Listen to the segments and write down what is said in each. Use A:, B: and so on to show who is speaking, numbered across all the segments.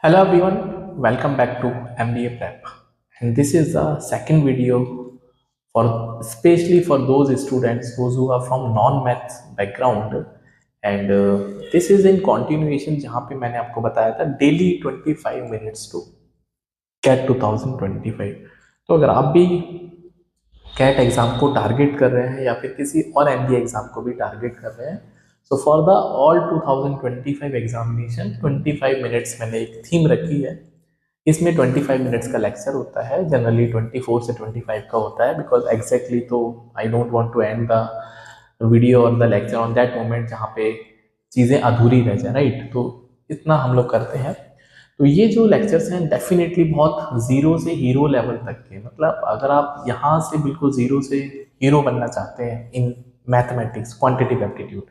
A: Hello everyone, welcome back to MBA Prep. And this is the second video for especially for those students those who are from non-maths background. And this is in continuation जहाँ पे मैंने आपको बताया था daily 25 minutes to CAT 2025. तो अगर आप भी कैट एग्जाम को टारगेट कर रहे हैं या फिर किसी और एमबीए एग्जाम को भी टारगेट कर रहे हैं, so for the all 2025 examination 25 minutes मैंने एक थीम रखी है। इसमें 25 मिनट्स का लेक्चर होता है, जनरली 24 से 25 का होता है, बिकॉज एग्जैक्टली तो I don't want to end the video और the lecture on that moment जहाँ पे चीज़ें अधूरी रह जाए, राइट। तो इतना हम लोग करते हैं। तो ये जो लेक्चर्स हैं डेफिनेटली बहुत जीरो से हीरो लेवल तक के, मतलब अगर आप यहाँ से बिल्कुल जीरो से हीरो बनना चाहते हैं इन मैथमेटिक्स क्वांटिटेटिव एप्टीट्यूड,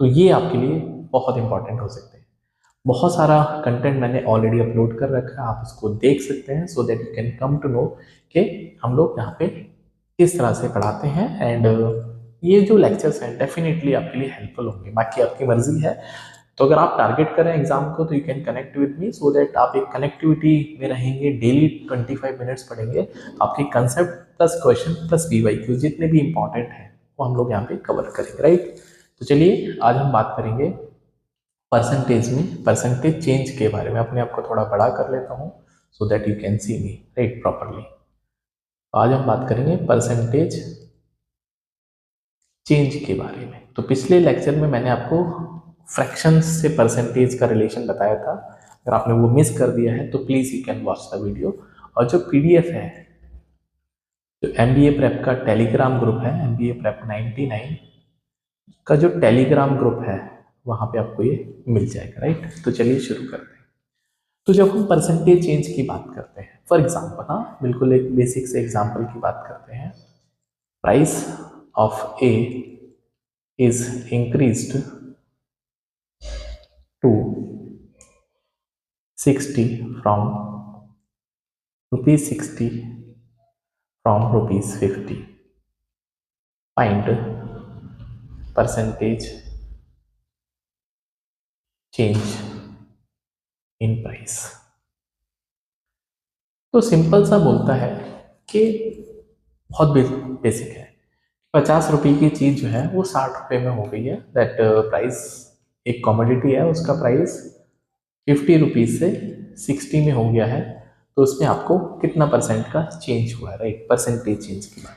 A: तो ये आपके लिए बहुत इंपॉर्टेंट हो सकते हैं। बहुत सारा कंटेंट मैंने ऑलरेडी अपलोड कर रखा है, आप उसको देख सकते हैं so that you can come to know कि हम लोग यहाँ पे किस तरह से पढ़ाते हैं। एंड ये जो लेक्चर्स हैं डेफिनेटली आपके लिए हेल्पफुल होंगे, बाकी आपकी मर्जी है। तो अगर आप टारगेट करें एग्जाम को तो you can connect with me so that आप एक कनेक्टिविटी में रहेंगे, डेली 25 मिनट्स पढ़ेंगे, आपके concept plus question plus PYQ जितने भी इंपॉर्टेंट हैं वो हम लोग यहाँ पे कवर करेंगे, राइट। तो चलिए आज हम बात करेंगे परसेंटेज में परसेंटेज चेंज के बारे में। अपने आप को थोड़ा बड़ा कर लेता हूँ सो that you can see me right properly. आज हम बात करेंगे परसेंटेज चेंज के बारे में। तो पिछले लेक्चर में मैंने आपको फ्रैक्शंस से परसेंटेज का रिलेशन बताया था, अगर आपने वो मिस कर दिया है तो please you can watch the video. और जो पीडीएफ है, जो एमबीए प्रेप का टेलीग्राम ग्रुप है, एमबीए प्रेप 99 का जो टेलीग्राम ग्रुप है वहाँ पे आपको ये मिल जाएगा, राइट। तो चलिए शुरू करते हैं। तो जब हम परसेंटेज चेंज की बात करते हैं, फॉर एग्जांपल, हाँ बिल्कुल एक बेसिक से एग्जांपल की बात करते हैं। Price of A is increased to 60 from ₹60 from ₹50। Find percentage change in price. तो सिंपल सा बोलता है कि बहुत बेसिक है, 50 रुपये की चीज़ जो है वो 60 रुपये में हो गई है। दैट प्राइस एक कमोडिटी है, उसका प्राइस 50 रुपीज़ से 60 में हो गया है। तो उसमें आपको कितना परसेंट का चेंज हुआ है, राइट। परसेंटेज चेंज की बात।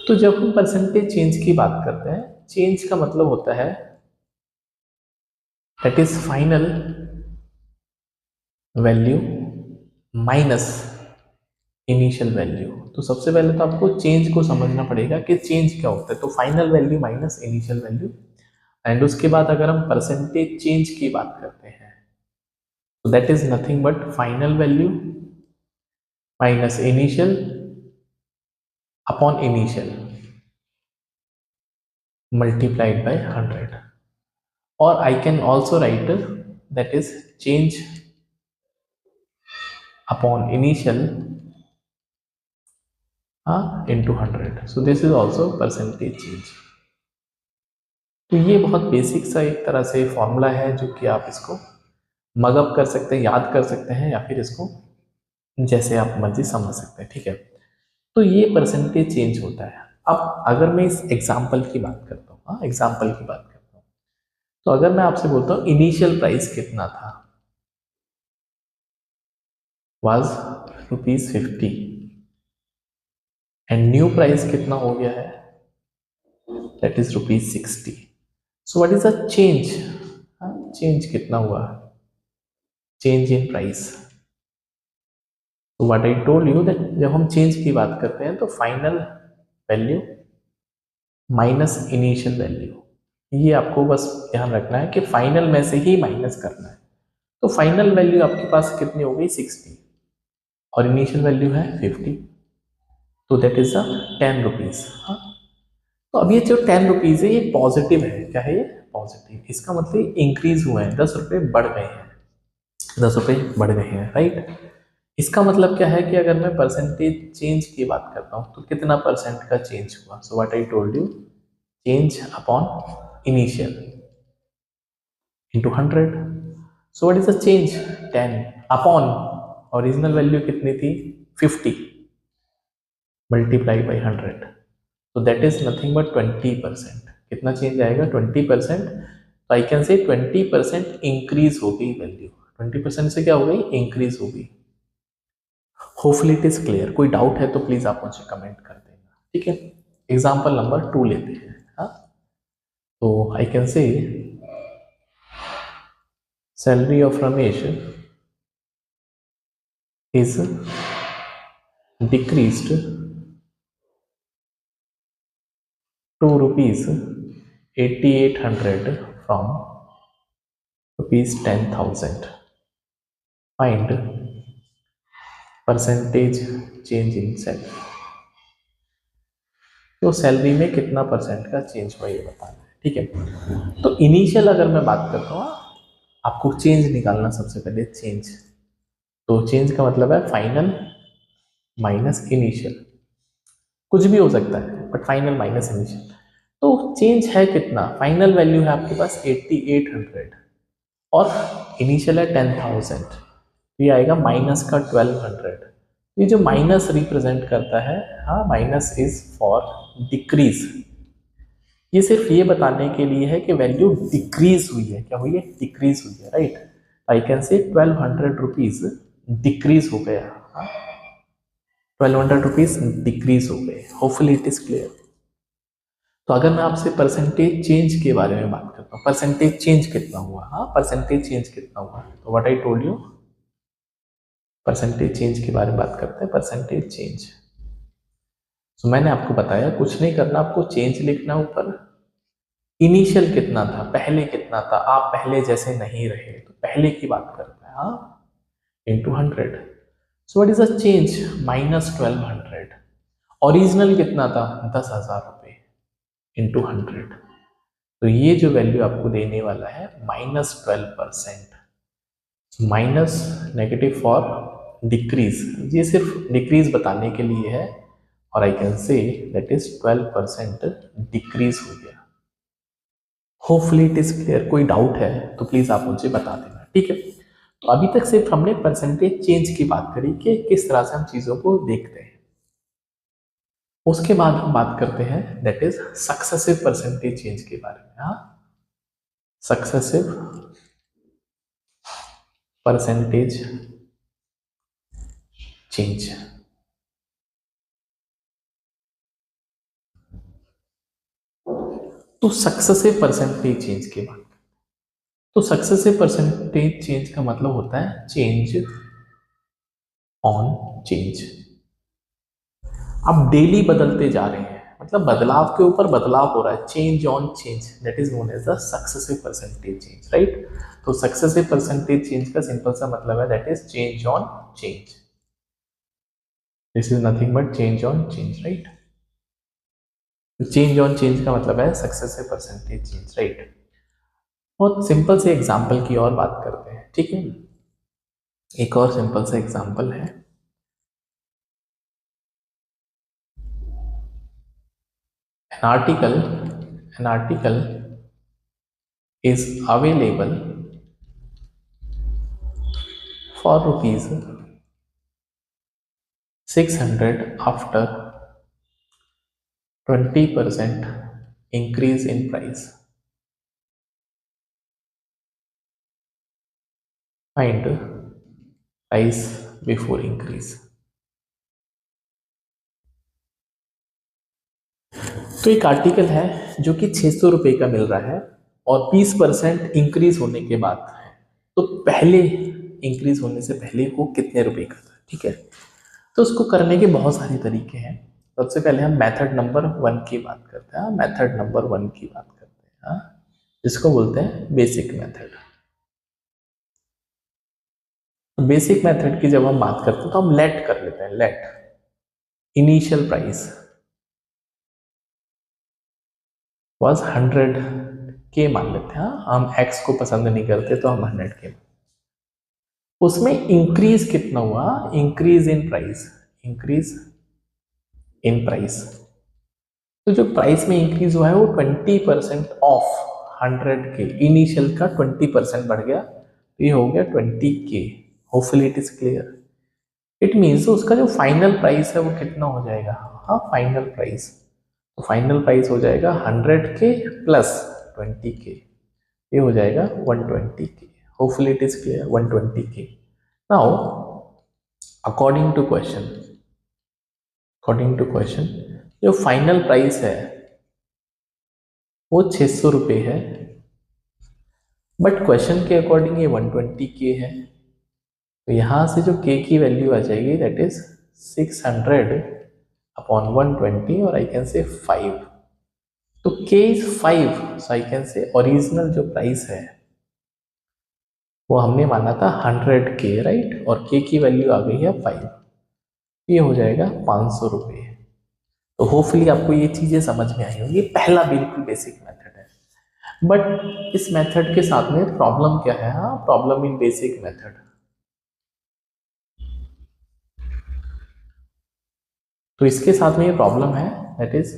A: तो जब हम परसेंटेज चेंज की बात करते हैं, चेंज का मतलब होता है that is final value minus initial value. तो सबसे पहले तो आपको चेंज को समझना पड़ेगा कि चेंज क्या होता है। तो final value minus initial value. And उसके बाद अगर हम परसेंटेज चेंज की बात करते हैं तो that is nothing but final value minus initial upon initial multiplied by 100, or I can also write that is change upon initial into 100. So this is also percentage change. तो ये बहुत basic सा एक तरह से फॉर्मूला है जो कि आप इसको मगअप कर सकते हैं, याद कर सकते हैं, या फिर इसको जैसे आप मर्जी समझ सकते हैं, ठीक है। तो ये परसेंटेज चेंज होता है। अब अगर मैं इस एग्जाम्पल की बात करता हूँ, एग्जाम्पल की बात करता हूँ, तो अगर मैं आपसे बोलता हूँ इनिशियल प्राइस कितना था, वाज ₹50 एंड न्यू प्राइस कितना हो गया है, that is ₹60। So what is the change, change कितना हुआ, चेंज इन प्राइस। तो what I told you that जब हम चेंज की बात करते हैं तो final value minus initial value, ये आपको बस ध्यान रखना है कि फाइनल में से ही माइनस करना है। तो फाइनल वैल्यू आपके पास कितनी हो गई, 60, और इनिशियल वैल्यू है 50, तो दैट इज द 10 रुपीज। तो अब ये जो 10 रुपीज है ये पॉजिटिव है, क्या है ये, पॉजिटिव। इसका मतलब इंक्रीज हुआ है, 10 रुपये बढ़ गए हैं, 10 रुपये बढ़ गए हैं, राइट। इसका मतलब क्या है कि अगर मैं परसेंटेज चेंज की बात करता हूँ तो कितना परसेंट का चेंज हुआ। So what I told you, change upon initial into 100। So what is the change? 10 upon original value कितनी थी? 50 मल्टीप्लाई बाई 100, तो दैट इज नथिंग बट 20%। कितना चेंज आएगा? 20%। तो आई कैन से 20% इंक्रीज हो गई वैल्यू। 20% से क्या हो गई? इंक्रीज हो गई। Hopefully it is clear. कोई डाउट है तो प्लीज आप मुझे कमेंट कर देना, ठीक है। एग्जाम्पल नंबर 2 लेते हैं। हाँ, तो I can say salary of Ramesh is decreased to rupees 8800 from rupees 10,000. Find percentage change in salary. तो सैलरी में कितना परसेंट का चेंज हुआ ये बताना है, ठीक है। तो इनिशियल अगर मैं बात करता हूँ, आपको चेंज निकालना सबसे पहले। चेंज, तो चेंज का मतलब है फाइनल माइनस इनिशियल, कुछ भी हो सकता है बट फाइनल माइनस इनिशियल। तो चेंज है कितना? फाइनल वैल्यू है आपके पास 8800 और इनिशियल है 10,000, तो ये आएगा माइनस का 1200। ये जो माइनस रिप्रेजेंट करता है, हाँ, माइनस इज फॉर डिक्रीज। ये सिर्फ ये बताने के लिए है कि वैल्यू डिक्रीज हुई है। क्या हुई है? डिक्रीज हुई है, right. I can say 1200 rupees decrease हो गया। 1200 रुपीज डिक्रीज हो गए। Hopefully it is clear. तो अगर मैं आपसे परसेंटेज चेंज के बारे में बात करता हूँ, परसेंटेज चेंज कितना हुआ, हाँ, परसेंटेज चेंज कितना हुआ, तो what I told you, percentage change के बारे में बात करते हैं। परसेंटेज चेंज, तो मैंने आपको बताया कुछ नहीं करना, आपको चेंज लिखना ऊपर। इनिशियल कितना था, पहले कितना था, आप पहले जैसे नहीं रहे, तो पहले की बात करते हैं, हाँ, into 100। So what is the change? Minus 1200। Original कितना था? 10,000 रुपये इंटू 100। तो ये जो वैल्यू आपको देने वाला है -12%। माइनस नेगेटिव फॉर डिक्रीज, ये सिर्फ डिक्रीज बताने के लिए है। और I can say that is 12% decrease हो गया। Hopefully it is clear. कोई डाउट है तो प्लीज आप मुझे बता देना, ठीक है। तो अभी तक सिर्फ हमने परसेंटेज चेंज की बात करी कि किस तरह से हम चीजों को देखते हैं। उसके बाद हम बात करते हैं that is successive percentage change के बारे में। हाँ, सक्सेसिव परसेंटेज चेंज। तो सक्सेसिव परसेंटेज चेंज के बाद, तो सक्सेसिव परसेंटेज चेंज का मतलब होता है चेंज ऑन चेंज। आप डेली बदलते जा रहे हैं, मतलब बदलाव के ऊपर बदलाव हो रहा है। Change on change, that is known as the successive percentage change, right. तो सक्सेसिव परसेंटेज चेंज का सिंपल सा मतलब है that is change on change. This is nothing but change on change, right. Change on change का मतलब है successive percentage change, right. बहुत simple से एग्जाम्पल की और बात करते हैं, ठीक है। एक और सिंपल सा एग्जाम्पल है। an article is available for rupees 600 after 20% increase in price. Find price before increase. तो एक आर्टिकल है जो कि 600 रुपये का मिल रहा है और 20% इंक्रीज होने के बाद है। तो पहले इंक्रीज होने से पहले वो कितने रुपए का था, ठीक है। तो उसको करने के बहुत सारे तरीके हैं। सबसे पहले हम मेथड नंबर 1 की बात करते हैं। मेथड नंबर 1 की बात करते हैं, जिसको बोलते हैं बेसिक मेथड। बेसिक मेथड की जब हम बात करते हैं तो हम लेट कर लेते हैं। लेट इनिशियल प्राइस वाज 100 के मान लेते हैं। हम एक्स को पसंद नहीं करते तो हम 100 के। उसमें इंक्रीज कितना हुआ? Increase in price, increase in price. तो जो प्राइस में इंक्रीज हुआ है वो 20% ऑफ 100 के। इनिशियल का 20% बढ़ गया, ये हो गया 20K। Hopefully it is clear. It means उसका जो फाइनल प्राइस है वो कितना हो जाएगा, हाँ फाइनल प्राइस, तो फाइनल प्राइस हो जाएगा 100K प्लस 20K, ये हो जाएगा 120K। Hopefully it is clear, 120K। Now according to question जो फाइनल प्राइस है वो 600 रुपये है, बट क्वेश्चन के अकॉर्डिंग ये 120K है। तो यहां से जो K की वैल्यू आ जाएगी दैट इज 600 अपॉन 120 और आई कैन से 5। तो K is 5, so I can say original जो प्राइस है वो हमने माना था 100K, राइट, और K की वैल्यू आ गई है 5, ये हो जाएगा 500 रुपये। तो होपफुली आपको ये चीजें समझ में आई होंगी। पहला बिल्कुल बेसिक मेथड है, बट इस मेथड के साथ में प्रॉब्लम क्या है, हाँ प्रॉब्लम इन बेसिक मेथड। तो इसके साथ में ये प्रॉब्लम है that is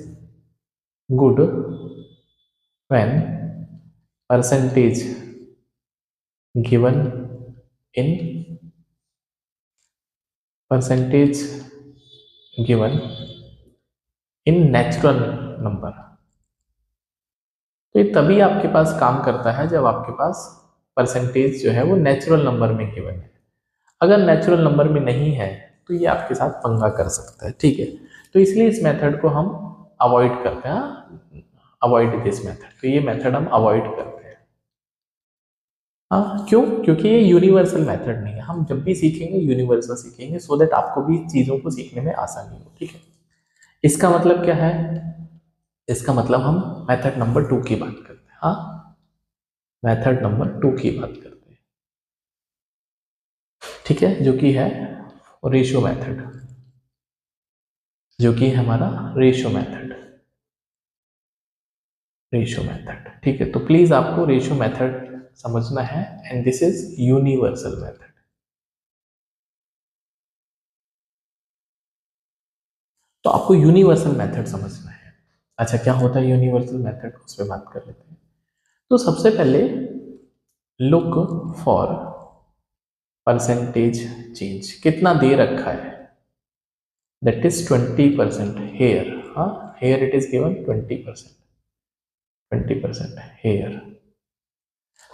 A: good when percentage given in natural number. तो ये तभी आपके पास काम करता है जब आपके पास परसेंटेज जो है वो नेचुरल नंबर में गिवन है। अगर नेचुरल नंबर में नहीं है तो ये आपके साथ पंगा कर सकता है, ठीक है। तो इसलिए इस मेथड को हम अवॉइड करते हैं, अवॉइड दिस मेथड। तो ये मेथड हम अवॉइड करते हैं। हाँ क्यों? क्योंकि ये यूनिवर्सल मेथड नहीं है। हम जब भी सीखेंगे यूनिवर्सल सीखेंगे, सो दैट आपको भी चीज़ों को सीखने में आसानी हो, ठीक है। इसका मतलब क्या है? इसका मतलब हम मेथड नंबर 2 की बात करते हैं। हाँ, मेथड नंबर 2 की बात करते हैं, ठीक है, जो कि है रेशियो मेथड, जो कि है हमारा रेशियो मेथड। ठीक है। तो प्लीज आपको रेशियो मेथड समझना है, and this is universal method. तो आपको यूनिवर्सल मेथड समझना है। अच्छा, क्या होता है यूनिवर्सल मेथड, उस पर बात कर लेते हैं। तो सबसे पहले लुक फॉर परसेंटेज चेंज, कितना दे रखा है, दैट इज 20% हेयर। हाँ, here it is given 20%, 20% here.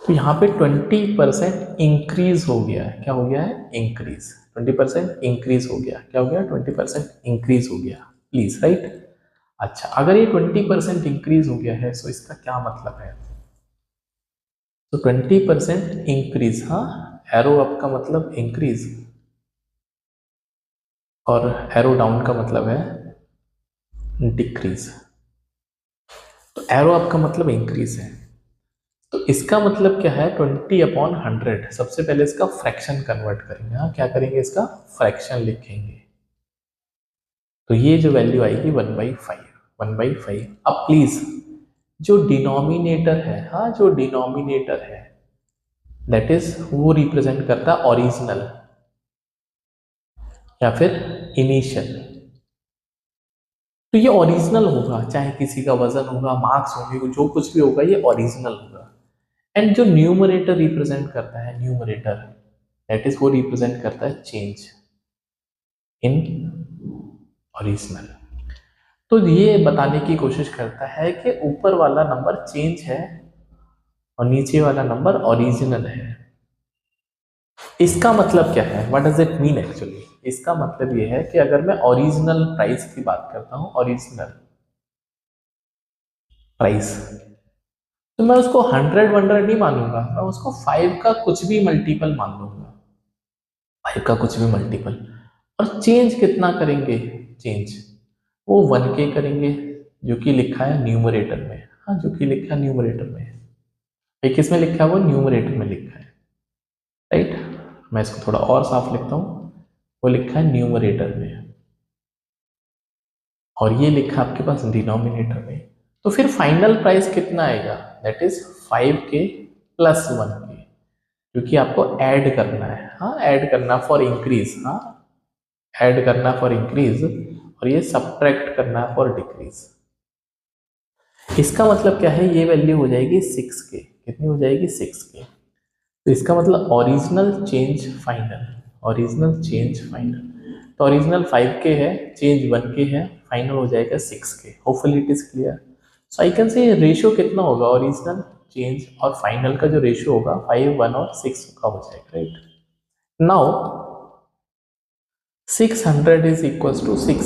A: तो यहाँ पे 20% इंक्रीज हो गया है। क्या हो गया है? इंक्रीज। 20% इंक्रीज हो गया। क्या हो गया? 20% इंक्रीज हो गया, प्लीज, राइट। अच्छा, अगर ये 20% इंक्रीज हो गया है तो इसका क्या मतलब है? तो 20% इंक्रीज, हाँ, एरो अप का मतलब इंक्रीज और एरो डाउन का मतलब है डिक्रीज। तो एरो अप का मतलब इंक्रीज है, तो इसका मतलब क्या है? 20/100। सबसे पहले इसका फ्रैक्शन कन्वर्ट करेंगे। हाँ, क्या करेंगे? इसका फ्रैक्शन लिखेंगे। तो ये जो वैल्यू आएगी 1/5, 1/5। अब प्लीज जो डिनोमिनेटर है, हाँ जो डिनोमिनेटर है दैट इज वो रिप्रेजेंट करता है ओरिजिनल या फिर इनिशियल। तो ये ओरिजिनल होगा, चाहे किसी का वजन होगा, मार्क्स होंगे, जो कुछ भी होगा ये ओरिजिनल होगा। एंड जो न्यूमरेटर रिप्रेजेंट करता है, न्यूमरेटर दैट इज वो रिप्रेजेंट करता है चेंज इन ओरिजिनल। तो ये बताने की कोशिश करता है कि ऊपर वाला नंबर चेंज है और नीचे वाला नंबर ओरिजिनल है। इसका मतलब क्या है? What does it mean actually? इसका मतलब ये है कि अगर मैं ओरिजिनल प्राइस की बात करता हूं, ओरिजिनल प्राइस, तो मैं उसको 100 नहीं मानूंगा, मैं उसको 5 का कुछ भी मल्टीपल मान लूंगा, 5 का कुछ भी मल्टीपल। और चेंज कितना करेंगे? चेंज वो 1K करेंगे, जो कि लिखा है न्यूमरेटर में। हाँ, जो कि लिखा है न्यूमरेटर में। ये किस में लिखा है? वो न्यूमरेटर में लिखा है, राइट। मैं इसको थोड़ा और साफ लिखता हूँ, वो लिखा है न्यूमरेटर में और ये लिखा आपके पास डिनोमिनेटर में। तो फिर फाइनल प्राइस कितना आएगा? That is 5K plus 1K, क्योंकि आपको ऐड करना है। हाँ, ऐड करना फॉर इंक्रीज, हाँ ऐड करना फॉर इंक्रीज, और ये सब्ट्रैक्ट करना फॉर डिक्रीज। इसका मतलब क्या है? ये वैल्यू हो जाएगी 6K। कितनी हो जाएगी? 6K। तो इसका मतलब original change final, original change final, तो ओरिजिनल 5k है, चेंज 1k है, फाइनल हो जाएगा 6k। Hopefully it is clear. So I can say ratio कितना होगा, ओरिजिनल चेंज और फाइनल का जो रेशियो होगा 5, 1 और 6 का हो जाएगा, right. Now 600 is equal to 6,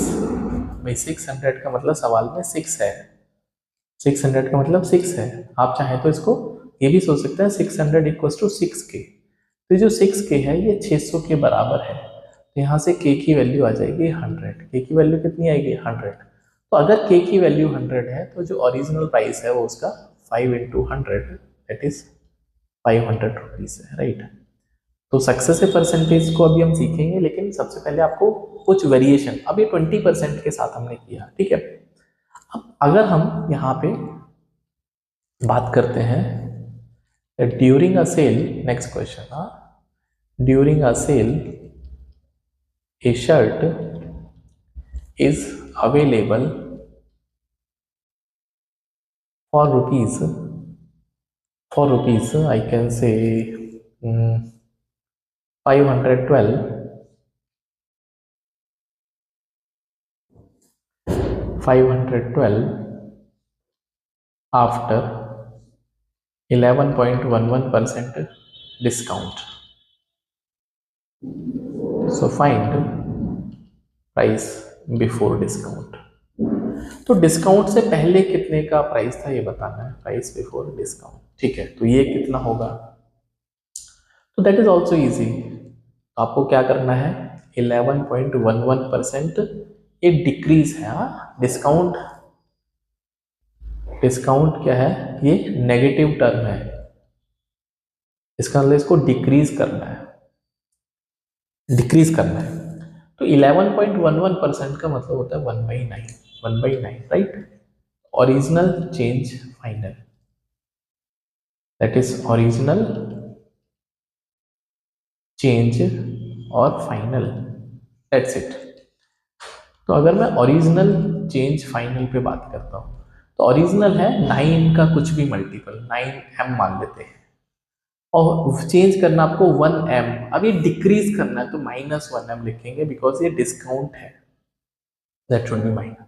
A: भाई 600 का मतलब सवाल में 6 है, 600 का मतलब 6 है। आप चाहें तो इसको ये भी सोच सकते हैं 600 इक्वल टू 6k। तो जो 6k है ये 600 के बराबर है, तो यहाँ से k की वैल्यू आ जाएगी 100। k की वैल्यू कितनी आएगी 100। तो अगर k की वैल्यू 100 है तो जो ओरिजिनल प्राइस है वो उसका 5 इंटू 100 दैट इज 500 रुपीज है, राइट। तो सक्सेस परसेंटेज को अभी हम सीखेंगे, लेकिन सबसे पहले आपको कुछ वेरिएशन, अब ये 20% के साथ हमने किया, ठीक है। अब अगर हम यहाँ पे बात करते हैं during a sale, next question, हाँ, during a sale a shirt is available for rupees I can say 512 after 11.11% discount. So find price before discount. तो डिस्काउंट से पहले कितने का प्राइस था ये बताना है, प्राइस बिफोर डिस्काउंट, ठीक है। तो ये कितना होगा, तो दैट इज ऑल्सो ईजी। आपको क्या करना है, 11.11% ये डिक्रीज है, हाँ, डिस्काउंट, डिस्काउंट क्या है, ये नेगेटिव टर्म है, इसका मतलब इसको डिक्रीज करना है, डिक्रीज करना है। तो 11.11% का मतलब होता है 1/9, 1/9, right. Original change final, that is original change और फाइनल, दैट्स इट। तो अगर मैं ओरिजिनल चेंज फाइनल पे बात करता हूँ, तो ओरिजिनल है 9 का कुछ भी मल्टीपल, 9m मान लेते हैं, और चेंज करना आपको 1m। अब ये डिक्रीज करना है तो -1m लिखेंगे, बिकॉज ये डिस्काउंट है, दैट शुड बी माइनस।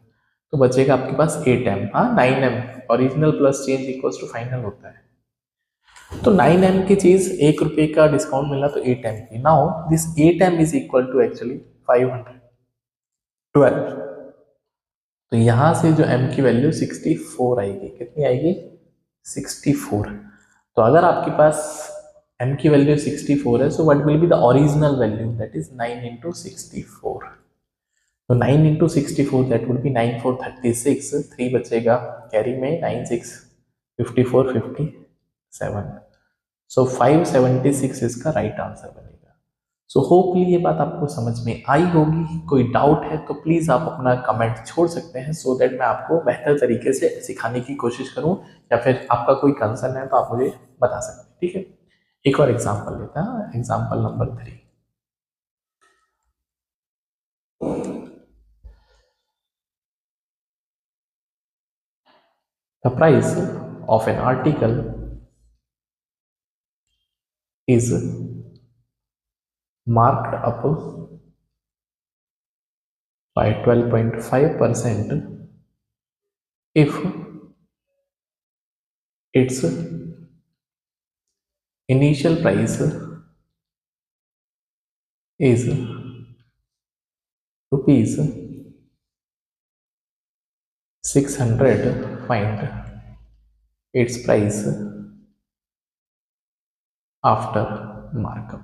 A: तो बचेगा आपके पास 8m, हाँ 9m, original plus change equals to final होता है। तो 9m की चीज 1 रुपये का डिस्काउंट मिला तो 8m की। Now this 8m is equal to actually 512। तो यहां से जो m की वैल्यू 64 आएगी, कितनी आएगी 64। तो अगर आपके पास m की वैल्यू 64 है, so what will be the original value, that is 9 into 64। तो 9 इंटू 64 दैट वुड बी 9 4 36, 3 बचेगा कैरी में, 9 6 54 57। सो 576 इसका राइट आंसर बनेगा। सो होपली ये बात आपको समझ में आई होगी। कोई डाउट है तो प्लीज़ आप अपना कमेंट छोड़ सकते हैं, सो दैट मैं आपको बेहतर तरीके से सिखाने की कोशिश करूं, या फिर आपका कोई कंसर्न है तो आप मुझे बता सकते हैं, ठीक है। एक और एग्जांपल लेते हैं, example number 3। The price of an article is marked up by 12.5% if its initial price is rupees 600, find its price after markup।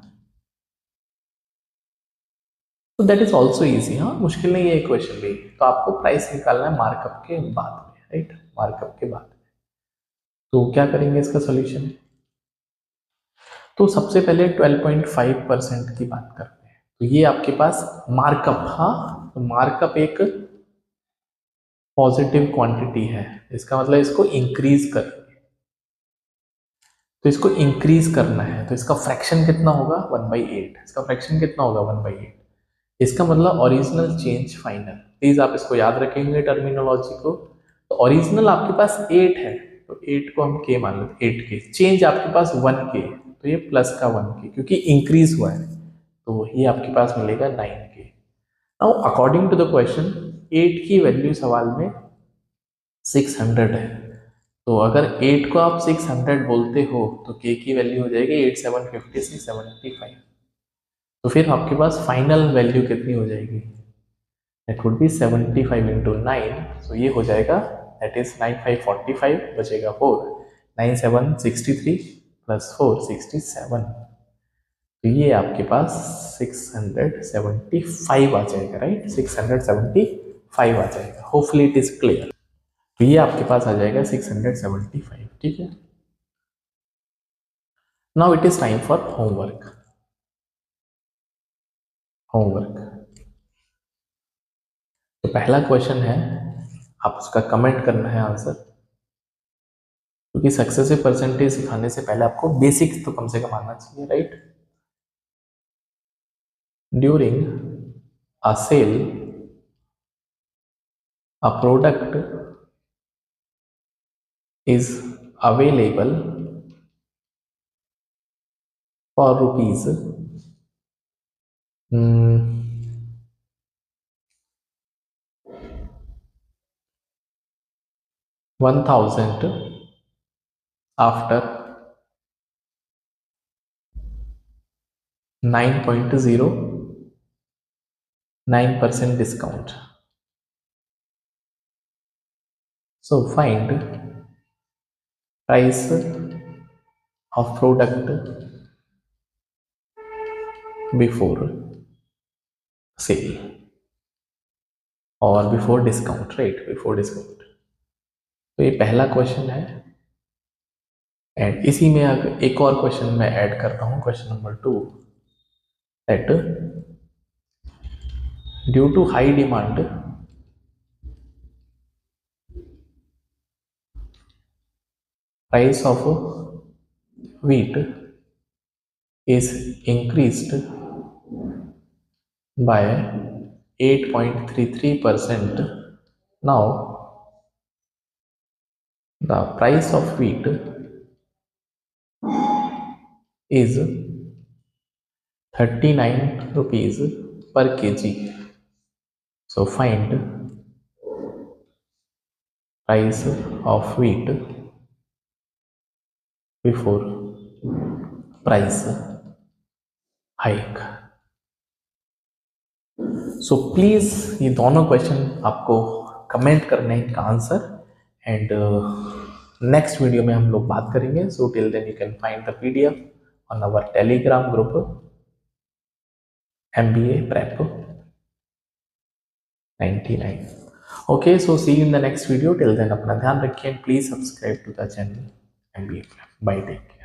A: तो दैट इज ऑल्सो ईजी, हाँ मुश्किल नहीं है ये क्वेश्चन भी। तो आपको प्राइस निकालना है मार्कअप के बाद में, राइट, मार्कअप के बाद में। तो क्या करेंगे इसका सॉल्यूशन, तो सबसे पहले 12.5% की बात करते हैं। तो ये आपके पास मार्कअप, हाँ तो मार्कअप एक पॉजिटिव क्वांटिटी है, इसका मतलब इसको इंक्रीज करेंगे। तो इसको इंक्रीज करना है तो इसका फ्रैक्शन कितना होगा 1/8, इसका फ्रैक्शन कितना होगा 1/8। इसका मतलब ओरिजिनल चेंज फाइनल, प्लीज आप इसको याद रखेंगे टर्मिनोलॉजी को। तो ओरिजिनल आपके पास 8 है, तो 8 को हम k मान लेते, 8k, चेंज आपके पास 1k, तो ये प्लस का 1k क्योंकि इंक्रीज हुआ है, तो ये आपके पास मिलेगा 9k। Now according to the question 8 की वैल्यू सवाल में 600 है, तो अगर 8 को आप 600 बोलते हो तो k की वैल्यू हो जाएगी 8 7 56 75। तो फिर आपके पास फाइनल वैल्यू कितनी हो जाएगी, दैट वुड बी 75 इंटू 9, सो ये हो जाएगा दैट इज 9 5 45 बचेगा 4, 9 7 63 प्लस 4 67, तो ये आपके पास 675 आ जाएगा, राइट, 675 आ जाएगा। Hopefully it is clear. तो ये आपके पास आ जाएगा 675, ठीक है। Now it is time for homework. तो पहला क्वेश्चन है, आप उसका कमेंट करना है आंसर, क्योंकि सक्सेसिव परसेंटेज सिखाने से पहले आपको बेसिक्स तो कम से कम आना चाहिए, right. During a sale a product is available for rupees 1000 after 9.09% discount. So find price of product before sale और before discount, right, before discount. तो ये पहला क्वेश्चन है, एंड इसी में अगर एक और क्वेश्चन मैं ऐड करता हूँ, question number 2, that due to high demand price of wheat is increased by 8.33%. Now the price of wheat is 39 rupees per kg. So find price of wheat before price hike. So please ये दोनों question आपको comment करने हैं इनका answer, and next video में हम लोग बात करेंगे। So till then you can find the PDF on our Telegram group MBA Prep 99। Okay, so see you in the next video. Till then अपना ध्यान रखिए, and please subscribe to the channel MBA Prep। Bye, take care.